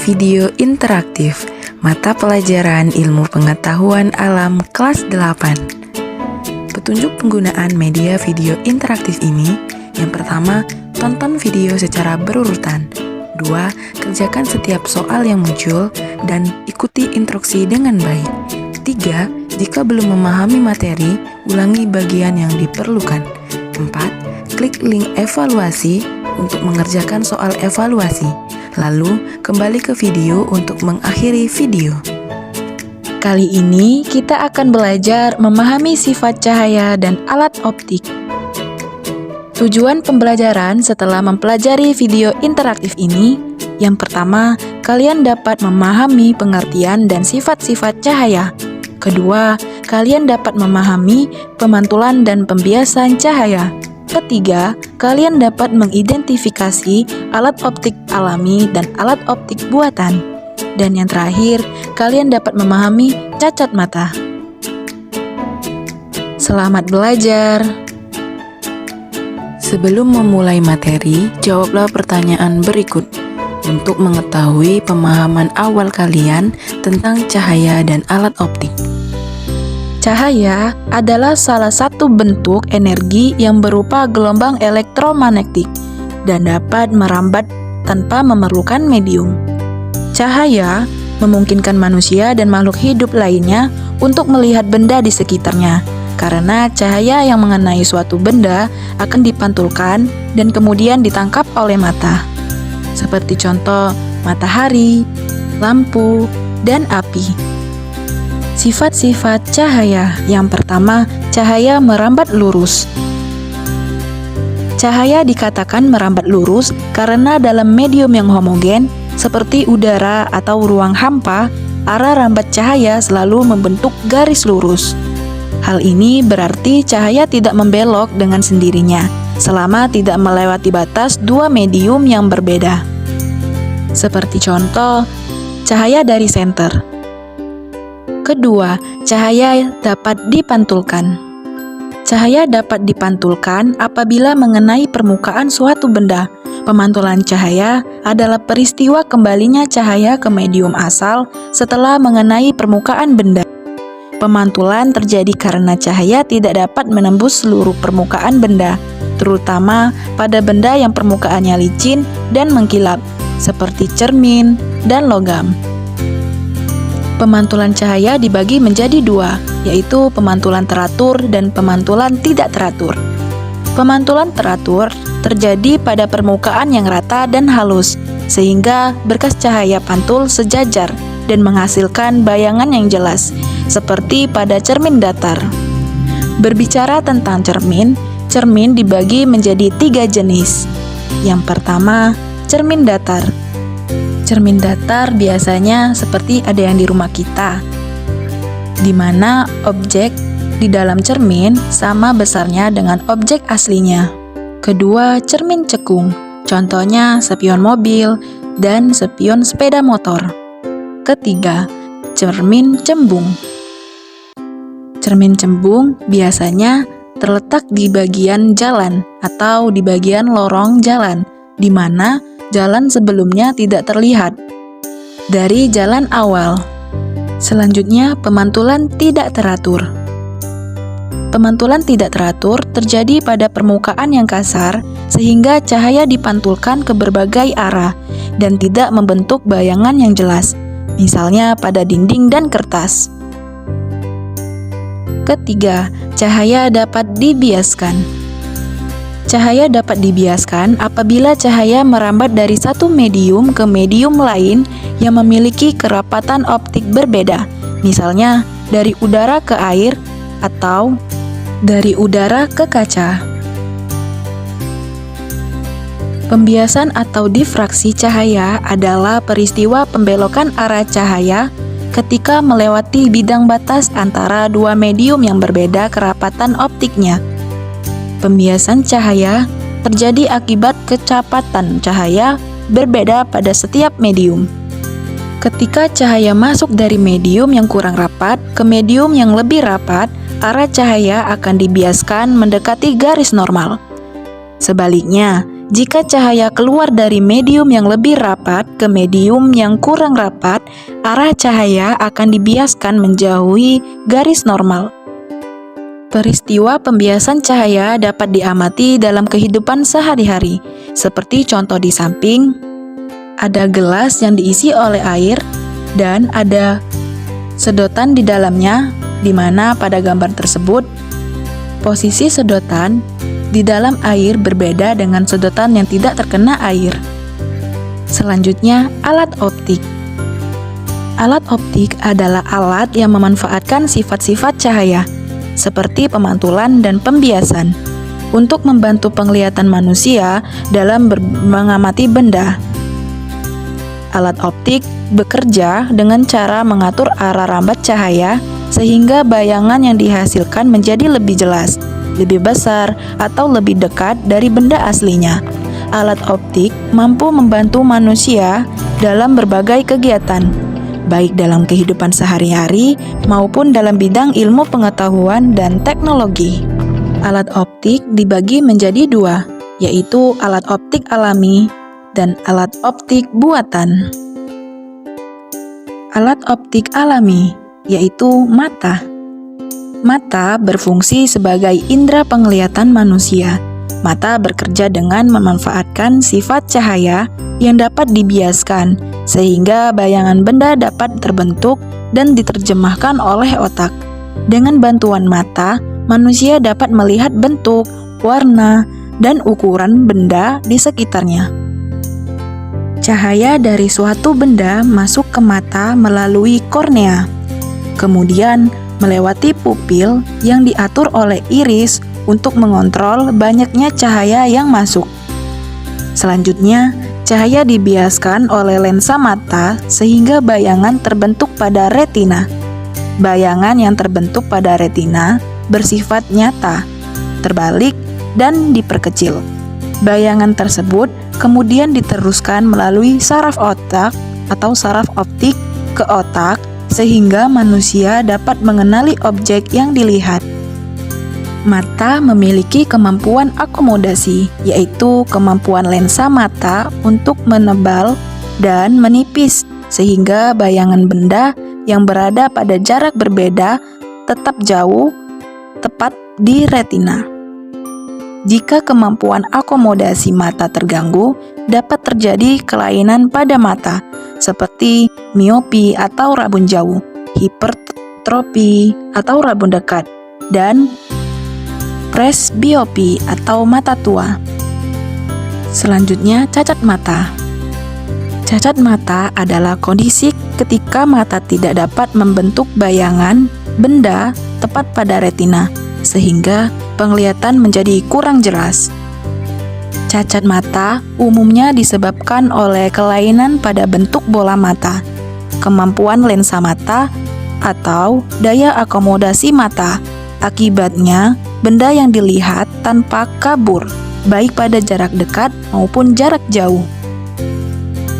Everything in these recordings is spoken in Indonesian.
Video Interaktif, mata pelajaran ilmu pengetahuan alam kelas 8. Petunjuk penggunaan media video interaktif ini: yang pertama, tonton video secara berurutan. 2. Kerjakan setiap soal yang muncul dan ikuti instruksi dengan baik. 3. Jika belum memahami materi, ulangi bagian yang diperlukan. 4. Klik link evaluasi untuk mengerjakan soal evaluasi. Lalu, kembali ke video untuk mengakhiri video. Kali ini, kita akan belajar memahami sifat cahaya dan alat optik. Tujuan pembelajaran setelah mempelajari video interaktif ini, yang pertama, kalian dapat memahami pengertian dan sifat-sifat cahaya. Kedua, kalian dapat memahami pemantulan dan pembiasan cahaya. Ketiga, kalian dapat mengidentifikasi alat optik alami dan alat optik buatan. Dan yang terakhir, kalian dapat memahami cacat mata. Selamat belajar! Sebelum memulai materi, jawablah pertanyaan berikut untuk mengetahui pemahaman awal kalian tentang cahaya dan alat optik. Cahaya adalah salah satu bentuk energi yang berupa gelombang elektromagnetik dan dapat merambat tanpa memerlukan medium. Cahaya memungkinkan manusia dan makhluk hidup lainnya untuk melihat benda di sekitarnya, karena cahaya yang mengenai suatu benda akan dipantulkan dan kemudian ditangkap oleh mata. Seperti contoh matahari, lampu, dan api. Sifat-sifat cahaya. Yang pertama, cahaya merambat lurus. Cahaya dikatakan merambat lurus karena dalam medium yang homogen, seperti udara atau ruang hampa, arah rambat cahaya selalu membentuk garis lurus. Hal ini berarti cahaya tidak membelok dengan sendirinya, selama tidak melewati batas dua medium yang berbeda. Seperti contoh, cahaya dari senter. Kedua, cahaya dapat dipantulkan. Cahaya dapat dipantulkan apabila mengenai permukaan suatu benda. Pemantulan cahaya adalah peristiwa kembalinya cahaya ke medium asal setelah mengenai permukaan benda. Pemantulan terjadi karena cahaya tidak dapat menembus seluruh permukaan benda, terutama pada benda yang permukaannya licin dan mengkilap, seperti cermin dan logam. Pemantulan cahaya dibagi menjadi dua, yaitu pemantulan teratur dan pemantulan tidak teratur. Pemantulan teratur terjadi pada permukaan yang rata dan halus, sehingga berkas cahaya pantul sejajar dan menghasilkan bayangan yang jelas, seperti pada cermin datar. Berbicara tentang cermin, cermin dibagi menjadi 3 jenis. Yang pertama, cermin datar. Cermin datar biasanya seperti ada yang di rumah kita, di mana objek di dalam cermin sama besarnya dengan objek aslinya. Kedua, cermin cekung, contohnya spion mobil dan spion sepeda motor. Ketiga, cermin cembung. Cermin cembung biasanya terletak di bagian jalan atau di bagian lorong jalan, di mana jalan sebelumnya tidak terlihat dari jalan awal. Selanjutnya, pemantulan tidak teratur. Pemantulan tidak teratur terjadi pada permukaan yang kasar sehingga cahaya dipantulkan ke berbagai arah dan tidak membentuk bayangan yang jelas, misalnya pada dinding dan kertas. Ketiga, cahaya dapat dibiaskan. Cahaya dapat dibiaskan apabila cahaya merambat dari satu medium ke medium lain yang memiliki kerapatan optik berbeda, misalnya dari udara ke air atau dari udara ke kaca. Pembiasan atau difraksi cahaya adalah peristiwa pembelokan arah cahaya ketika melewati bidang batas antara dua medium yang berbeda kerapatan optiknya. Pembiasan cahaya terjadi akibat kecepatan cahaya berbeda pada setiap medium. Ketika cahaya masuk dari medium yang kurang rapat ke medium yang lebih rapat, arah cahaya akan dibiaskan mendekati garis normal. Sebaliknya, Jika cahaya keluar dari medium yang lebih rapat ke medium yang kurang rapat, arah cahaya akan dibiaskan menjauhi garis normal. Peristiwa pembiasan cahaya dapat diamati dalam kehidupan sehari-hari, seperti contoh di samping, ada gelas yang diisi oleh air, dan ada sedotan di dalamnya, di mana pada gambar tersebut, posisi sedotan di dalam air berbeda dengan sedotan yang tidak terkena air. Selanjutnya, alat optik. Alat optik adalah alat yang memanfaatkan sifat-sifat cahaya, seperti pemantulan dan pembiasan, untuk membantu penglihatan manusia dalam mengamati benda. Alat optik bekerja dengan cara mengatur arah rambat cahaya sehingga bayangan yang dihasilkan menjadi lebih jelas, lebih besar, atau lebih dekat dari benda aslinya. Alat optik mampu membantu manusia dalam berbagai kegiatan, baik dalam kehidupan sehari-hari maupun dalam bidang ilmu pengetahuan dan teknologi. Alat optik dibagi menjadi dua, yaitu alat optik alami dan alat optik buatan. Alat optik alami yaitu mata. Mata berfungsi sebagai indera penglihatan manusia. Mata bekerja dengan memanfaatkan sifat cahaya yang dapat dibiaskan, sehingga bayangan benda dapat terbentuk dan diterjemahkan oleh otak. Dengan bantuan mata, manusia dapat melihat bentuk, warna, dan ukuran benda di sekitarnya. Cahaya dari suatu benda masuk ke mata melalui kornea, kemudian melewati pupil yang diatur oleh iris untuk mengontrol banyaknya cahaya yang masuk. Selanjutnya, cahaya dibiaskan oleh lensa mata sehingga bayangan terbentuk pada retina. Bayangan yang terbentuk pada retina bersifat nyata, terbalik, dan diperkecil. Bayangan tersebut kemudian diteruskan melalui saraf otak atau saraf optik ke otak sehingga manusia dapat mengenali objek yang dilihat. Mata memiliki kemampuan akomodasi, yaitu kemampuan lensa mata untuk menebal dan menipis, sehingga bayangan benda yang berada pada jarak berbeda tetap jauh, tepat di retina. Jika kemampuan akomodasi mata terganggu, dapat terjadi kelainan pada mata, seperti miopi atau rabun jauh, hipertropi atau rabun dekat, dan presbiopi atau mata tua. Selanjutnya, cacat mata. Cacat mata adalah kondisi ketika mata tidak dapat membentuk bayangan benda tepat pada retina, sehingga penglihatan menjadi kurang jelas. Cacat mata umumnya disebabkan oleh kelainan pada bentuk bola mata, kemampuan lensa mata, atau daya akomodasi mata. Akibatnya, benda yang dilihat tanpa kabur, baik pada jarak dekat maupun jarak jauh.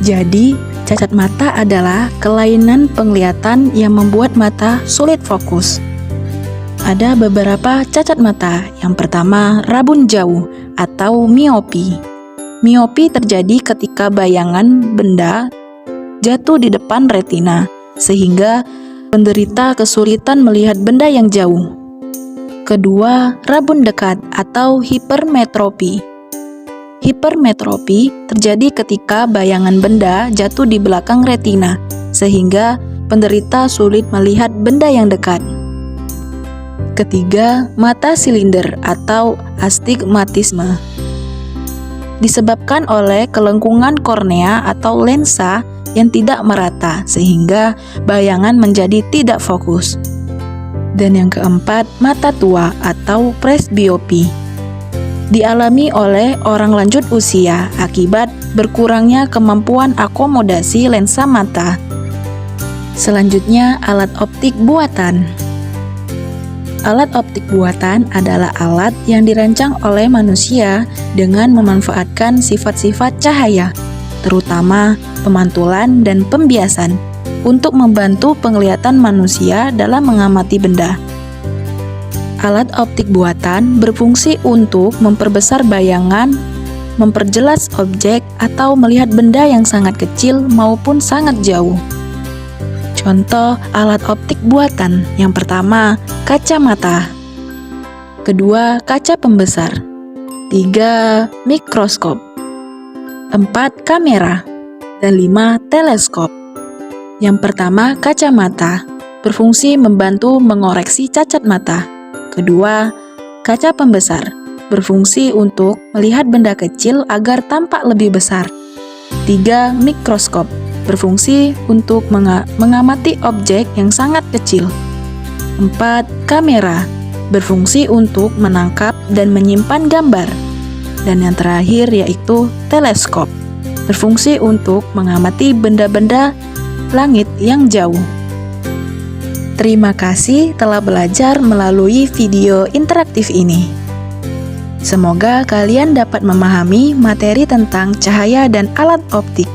Jadi, cacat mata adalah kelainan penglihatan yang membuat mata sulit fokus. Ada beberapa cacat mata. Yang pertama, rabun jauh atau miopi. Miopi terjadi ketika bayangan benda jatuh di depan retina, sehingga penderita kesulitan melihat benda yang jauh. Kedua, rabun dekat atau hipermetropi. Hipermetropi terjadi ketika bayangan benda jatuh di belakang retina, sehingga penderita sulit melihat benda yang dekat. Ketiga, mata silinder atau astigmatisme. Disebabkan oleh kelengkungan kornea atau lensa yang tidak merata, sehingga bayangan menjadi tidak fokus. Dan yang keempat, mata tua atau presbiopi. Dialami oleh orang lanjut usia akibat berkurangnya kemampuan akomodasi lensa mata. Selanjutnya, alat optik buatan. Alat optik buatan adalah alat yang dirancang oleh manusia dengan memanfaatkan sifat-sifat cahaya, terutama pemantulan dan pembiasan, untuk membantu penglihatan manusia dalam mengamati benda. Alat optik buatan berfungsi untuk memperbesar bayangan memperjelas objek atau melihat benda yang sangat kecil maupun sangat jauh. Contoh alat optik buatan. Yang pertama, kacamata. Kedua, kaca pembesar. 3, mikroskop. 4, kamera. Dan 5, teleskop. Yang pertama, kacamata. Berfungsi membantu mengoreksi cacat mata. Kedua, kaca pembesar. Berfungsi untuk melihat benda kecil agar tampak lebih besar. 3, mikroskop. Berfungsi untuk mengamati objek yang sangat kecil. 4, kamera. Berfungsi untuk menangkap dan menyimpan gambar. Dan yang terakhir yaitu teleskop. Berfungsi untuk mengamati benda-benda langit yang jauh. Terima kasih telah belajar melalui video interaktif ini. Semoga kalian dapat memahami materi tentang cahaya dan alat optik.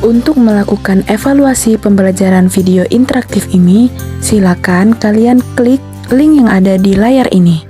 Untuk melakukan evaluasi pembelajaran video interaktif ini, silakan kalian klik link yang ada di layar ini.